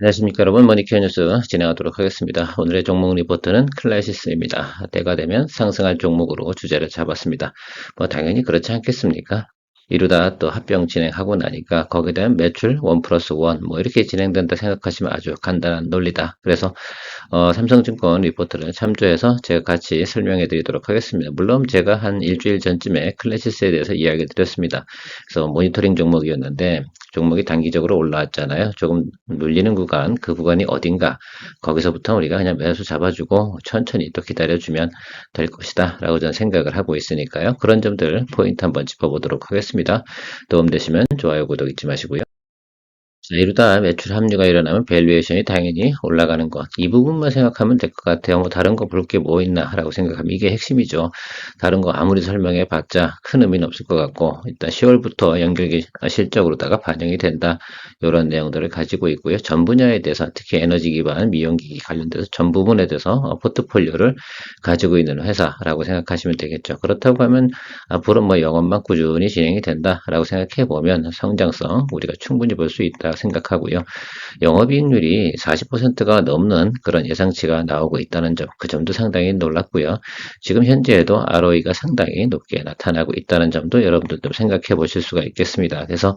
안녕하십니까 여러분, 머니케어 뉴스 진행하도록 하겠습니다. 오늘의 종목 리포트는 클래시스입니다. 때가 되면 상승할 종목으로 주제를 잡았습니다. 당연히 그렇지 않겠습니까? 이루다 또 합병 진행하고 나니까 거기에 대한 매출 1 플러스 1 이렇게 진행된다 생각하시면 아주 간단한 논리다. 그래서 삼성증권 리포트를 참조해서 제가 같이 설명해 드리도록 하겠습니다. 물론 제가 한 일주일 전쯤에 클래시스에 대해서 이야기 드렸습니다. 그래서 모니터링 종목이었는데 종목이 단기적으로 올라왔잖아요. 조금 눌리는 구간, 그 구간이 어딘가 거기서부터 우리가 그냥 매수 잡아주고 천천히 또 기다려주면 될 것이다 라고 저는 생각을 하고 있으니까요. 그런 점들 포인트 한번 짚어보도록 하겠습니다. 도움되시면 좋아요, 구독 잊지 마시고요. 자, 이러다 매출 합류가 일어나면 밸류에이션이 당연히 올라가는 것. 이 부분만 생각하면 될 것 같아요. 다른 거 볼 게 뭐 있나 라고 생각하면 이게 핵심이죠. 다른 거 아무리 설명해 봤자 큰 의미는 없을 것 같고, 일단 10월부터 연결 실적으로다가 반영이 된다. 이런 내용들을 가지고 있고요. 전 분야에 대해서 특히 에너지 기반, 미용기기 관련돼서 전 부분에 대해서 포트폴리오를 가지고 있는 회사라고 생각하시면 되겠죠. 그렇다고 하면 앞으로 영업만 꾸준히 진행이 된다라고 생각해 보면 성장성 우리가 충분히 볼 수 있다 생각하고요. 영업이익률이 40%가 넘는 그런 예상치가 나오고 있다는 점, 그 점도 상당히 놀랍고요. 지금 현재에도 ROE가 상당히 높게 나타나고 있다는 점도 여러분들도 생각해 보실 수가 있겠습니다. 그래서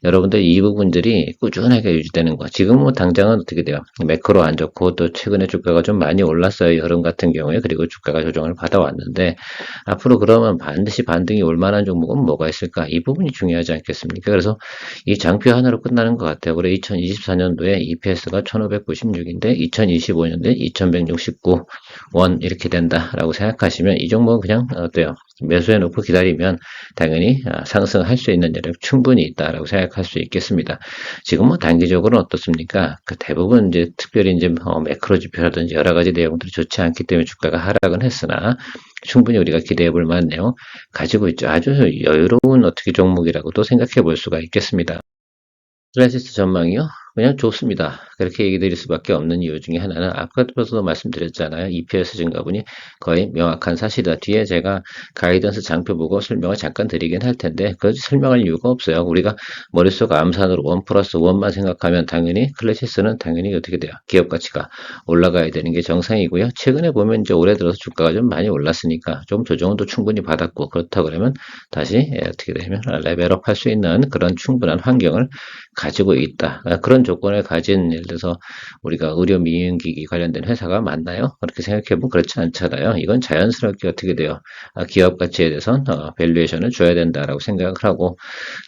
여러분들 이 부분들이 꾸준하게 유지되는 거. 지금 당장은 어떻게 돼요? 매크로 안 좋고 또 최근에 주가가 좀 많이 올랐어요. 여름 같은 경우에. 그리고 주가가 조정을 받아왔는데 앞으로 그러면 반드시 반등이 올 만한 종목은 뭐가 있을까? 이 부분이 중요하지 않겠습니까? 그래서 이 장표 하나로 끝나는 것 같아요. 올해 2024년도에 EPS가 1596인데 2025년도에 2169원 이렇게 된다라고 생각하시면 이 종목은 그냥 어때요? 매수해 놓고 기다리면 당연히 상승할 수 있는 여력 충분히 있다라고 생각할 수 있겠습니다. 지금 단기적으로는 어떻습니까? 그 대부분 이제 특별히 이제 매크로 지표라든지 여러 가지 내용들이 좋지 않기 때문에 주가가 하락은 했으나 충분히 우리가 기대해 볼 만한 내용 가지고 있죠. 아주 여유로운 어떻게 종목이라고도 생각해 볼 수가 있겠습니다. 클래시스 전망이요? 그냥 좋습니다. 그렇게 얘기 드릴 수밖에 없는 이유 중에 하나는 아까도 말씀드렸잖아요. EPS 증가분이 거의 명확한 사실이다. 뒤에 제가 가이던스 장표 보고 설명을 잠깐 드리긴 할 텐데 그 설명할 이유가 없어요. 우리가 머릿속 암산으로 1 플러스 1만 생각하면 당연히 클래시스는 당연히 어떻게 돼요? 기업 가치가 올라가야 되는 게 정상이고요. 최근에 보면 이제 올해 들어서 주가가 좀 많이 올랐으니까 좀 조정은 또 충분히 받았고 그렇다 그러면 다시 어떻게 되면 레벨업 할 수 있는 그런 충분한 환경을 가지고 있다. 그런 조건을 가진 예를 들어서 우리가 의료 미용기기 관련된 회사가 많나요? 그렇게 생각해보면 그렇지 않잖아요. 이건 자연스럽게 어떻게 돼요? 기업 가치에 대해선 밸류에이션을 줘야 된다라고 생각을 하고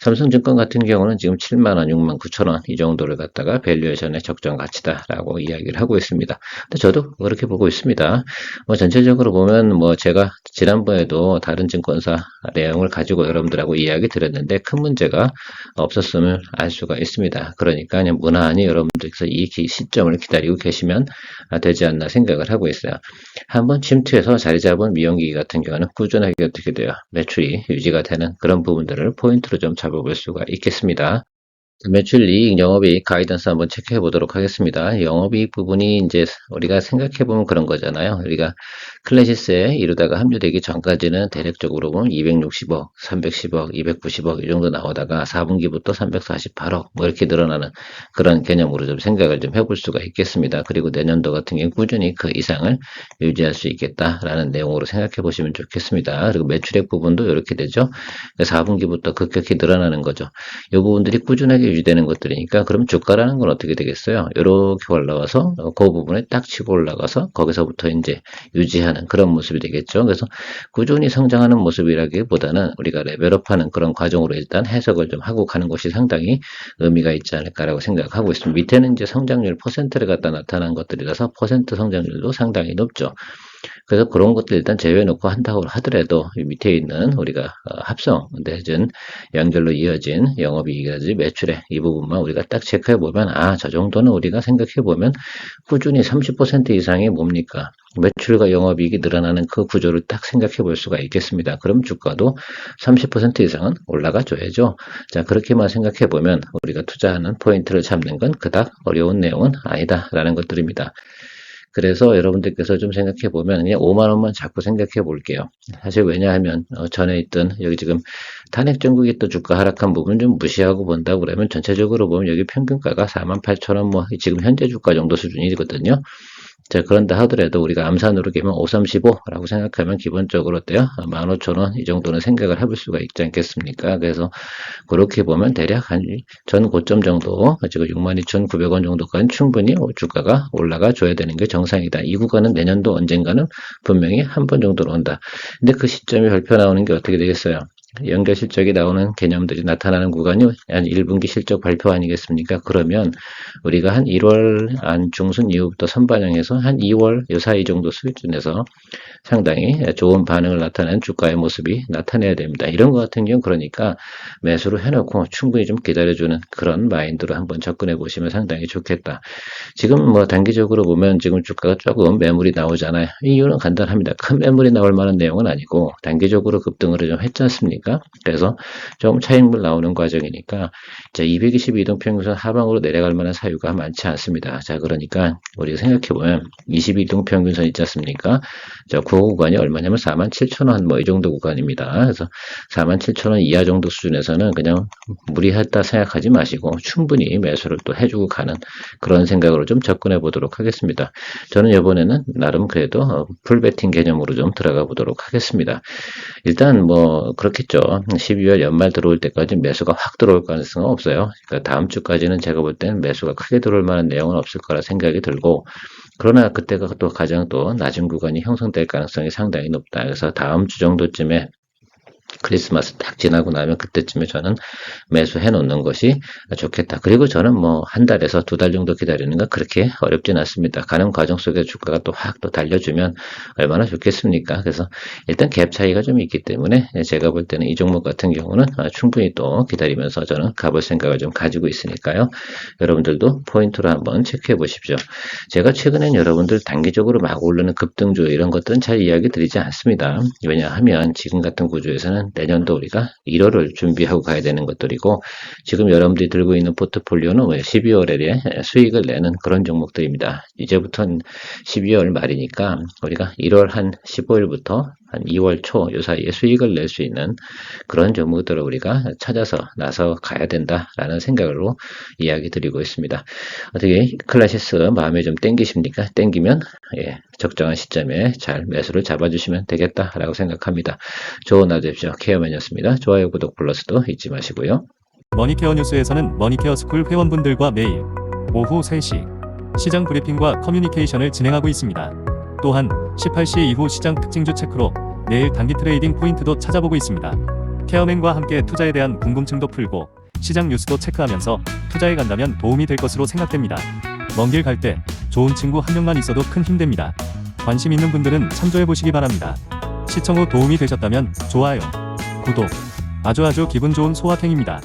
삼성증권 같은 경우는 지금 7만 원, 6만 9천 원 이 정도를 갖다가 밸류에이션의 적정 가치다라고 이야기를 하고 있습니다. 근데 저도 그렇게 보고 있습니다. 전체적으로 보면 제가 지난번에도 다른 증권사 내용을 가지고 여러분들하고 이야기 드렸는데 큰 문제가 없었음을 알 수가 있습니다. 그러니까 그냥 무난히 여러분들께서 이 시점을 기다리고 계시면 되지 않나 생각을 하고 있어요. 한번 침투해서 자리 잡은 미용기기 같은 경우는 꾸준하게 어떻게 돼요? 매출이 유지가 되는 그런 부분들을 포인트로 좀 잡아볼 수가 있겠습니다. 매출 이익, 영업이익 가이던스 한번 체크해 보도록 하겠습니다. 영업이익 부분이 이제 우리가 생각해 보면 그런 거잖아요. 우리가 클래시스에 이루다가 합류되기 전까지는 대략적으로 보면 260억, 310억, 290억 이 정도 나오다가 4분기부터 348억 이렇게 늘어나는 그런 개념으로 좀 생각을 좀 해볼 수가 있겠습니다. 그리고 내년도 같은 경우 꾸준히 그 이상을 유지할 수 있겠다라는 내용으로 생각해 보시면 좋겠습니다. 그리고 매출액 부분도 이렇게 되죠. 4분기부터 급격히 늘어나는 거죠. 이 부분들이 꾸준하게 유지되는 것들이니까 그럼 주가라는 건 어떻게 되겠어요? 이렇게 올라와서 그 부분에 딱 치고 올라가서 거기서부터 이제 유지하는 그런 모습이 되겠죠. 그래서 꾸준히 성장하는 모습이라기보다는 우리가 레벨업하는 그런 과정으로 일단 해석을 좀 하고 가는 것이 상당히 의미가 있지 않을까라고 생각하고 있습니다. 밑에는 이제 성장률 퍼센트를 갖다 나타난 것들이라서 퍼센트 성장률도 상당히 높죠. 그래서 그런 것들 일단 제외해놓고 한다고 하더라도 밑에 있는 우리가 합성 내진 연결로 이어진 영업이익이라든지 매출액 이 부분만 우리가 딱 체크해보면 저 정도는 우리가 생각해보면 꾸준히 30% 이상이 뭡니까? 매출과 영업이익이 늘어나는 그 구조를 딱 생각해 볼 수가 있겠습니다. 그럼 주가도 30% 이상은 올라가 줘야죠. 자, 그렇게만 생각해 보면 우리가 투자하는 포인트를 잡는 건 그닥 어려운 내용은 아니다라는 것들입니다. 그래서 여러분들께서 좀 생각해 보면 그냥 5만 원만 자꾸 생각해 볼게요. 사실 왜냐하면 전에 있던 여기 지금 탄핵 정국이 또 주가 하락한 부분 좀 무시하고 본다고 그러면 전체적으로 보면 여기 평균가가 48,000원 뭐 지금 현재 주가 정도 수준이거든요. 자, 그런다 하더라도 우리가 암산으로 기면 535라고 생각하면 기본적으로 어때요? 15,000원 이 정도는 생각을 해볼 수가 있지 않겠습니까? 그래서 그렇게 보면 대략 한 전 고점 정도, 지금 62,900원 정도까지 충분히 주가가 올라가 줘야 되는 게 정상이다. 이 구간은 내년도 언젠가는 분명히 한 번 정도로 온다. 근데 그 시점이 발표 나오는 게 어떻게 되겠어요? 연결 실적이 나오는 개념들이 나타나는 구간이 한 1분기 실적 발표 아니겠습니까? 그러면 우리가 한 1월 안 중순 이후부터 선반영해서 한 2월 요 사이 정도 수준에서 상당히 좋은 반응을 나타내는 주가의 모습이 나타내야 됩니다. 이런 것 같은 경우는 그러니까 매수를 해놓고 충분히 좀 기다려주는 그런 마인드로 한번 접근해 보시면 상당히 좋겠다. 지금 뭐 단기적으로 보면 지금 주가가 조금 매물이 나오잖아요. 이유는 간단합니다. 큰 매물이 나올 만한 내용은 아니고 단기적으로 급등을 좀 했지 않습니까? 그래서 조금 차익물 나오는 과정이니까 자, 222동 평균선 하방으로 내려갈 만한 사유가 많지 않습니다. 자, 그러니까 우리가 생각해 보면 22동 평균선 있지 않습니까? 자, 그 구간이 얼마냐면 47,000원 뭐 이 정도 구간입니다. 그래서 47,000원 이하 정도 수준에서는 그냥 무리했다 생각하지 마시고 충분히 매수를 또 해주고 가는 그런 생각으로 좀 접근해 보도록 하겠습니다. 저는 이번에는 나름 그래도 풀베팅 개념으로 좀 들어가 보도록 하겠습니다. 일단 뭐 그렇겠죠. 12월 연말 들어올 때까지 매수가 확 들어올 가능성은 없어요. 그러니까 다음 주까지는 제가 볼 때는 매수가 크게 들어올 만한 내용은 없을 거라 생각이 들고 그러나 그때가 또 가장 또 낮은 구간이 형성될 가능성이 상당히 높다. 그래서 다음 주 정도쯤에 크리스마스 딱 지나고 나면 그때쯤에 저는 매수해 놓는 것이 좋겠다. 그리고 저는 뭐 한 달에서 두 달 정도 기다리는 건 그렇게 어렵진 않습니다. 가는 과정 속에 주가가 또 확 또 달려주면 얼마나 좋겠습니까? 그래서 일단 갭 차이가 좀 있기 때문에 제가 볼 때는 이 종목 같은 경우는 충분히 또 기다리면서 저는 가볼 생각을 좀 가지고 있으니까요. 여러분들도 포인트로 한번 체크해 보십시오. 제가 최근엔 여러분들 단기적으로 막 오르는 급등주 이런 것들은 잘 이야기 드리지 않습니다. 왜냐하면 지금 같은 구조에서는 내년도 우리가 1월을 준비하고 가야 되는 것들이고 지금 여러분들이 들고 있는 포트폴리오는 12월에 수익을 내는 그런 종목들입니다. 이제부터는 12월 말이니까 우리가 1월 한 15일부터 한 2월 초 요 사이에 수익을 낼 수 있는 그런 종목들을 우리가 찾아서 나서 가야 된다라는 생각으로 이야기 드리고 있습니다. 어떻게 클래시스 마음에 좀 땡기십니까? 땡기면 적정한 시점에 잘 매수를 잡아주시면 되겠다라고 생각합니다. 좋은 하루 되십시오. 케어맨이었습니다. 좋아요, 구독, 플러스도 잊지 마시고요. 머니케어 뉴스에서는 머니케어 스쿨 회원분들과 매일 오후 3시 시장 브리핑과 커뮤니케이션을 진행하고 있습니다. 또한 18시 이후 시장 특징주 체크로 내일 단기 트레이딩 포인트도 찾아보고 있습니다. 케어맨과 함께 투자에 대한 궁금증도 풀고 시장 뉴스도 체크하면서 투자에 간다면 도움이 될 것으로 생각됩니다. 먼 길 갈 때 좋은 친구 한 명만 있어도 큰 힘 됩니다. 관심 있는 분들은 참조해보시기 바랍니다. 시청 후 도움이 되셨다면 좋아요, 구독, 아주 기분 좋은 소확행입니다.